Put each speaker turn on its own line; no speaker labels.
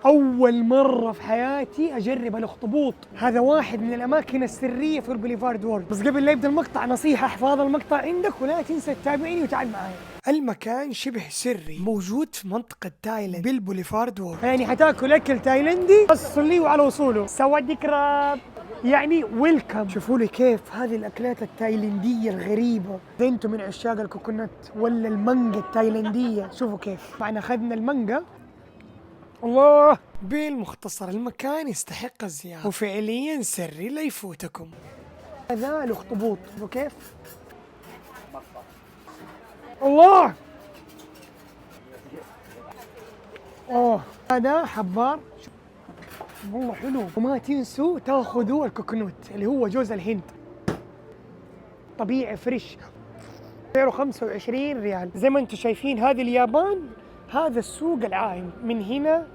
أول مرة في حياتي أجرب الأخطبوط، هذا واحد من الأماكن السرية في البوليفارد وورد. بس قبل لا يبدأ المقطع نصيحة، احفظ المقطع عندك ولا تنسى تتابعني وتعال معايا. المكان شبه سري موجود في منطقة تايلاند بالبوليفارد وورد، يعني حتاكل أكل تايلندي وصل لي وعلى وصوله. سوادي كراب، يعني ويلكم. شوفوا لي كيف هذه الأكلات التايلندية الغريبة. إذا أنتم من عشاق الكوكونات ولا المانجا التايلندية، شوفوا كيف معنا أخذنا المانجا. الله، بالمختصر المكان يستحق الزيارة وفعليا سري لا يفوتكم. هذا الأخطبوط وكيف؟ الله، هذا حبار والله حلو. وما تنسوا تاخذوا الكوكونات اللي هو جوز الهند، طبيعي فريش، سعره 25 ريال. زي ما انتم شايفين هذه اليابان، هذا السوق العائم من هنا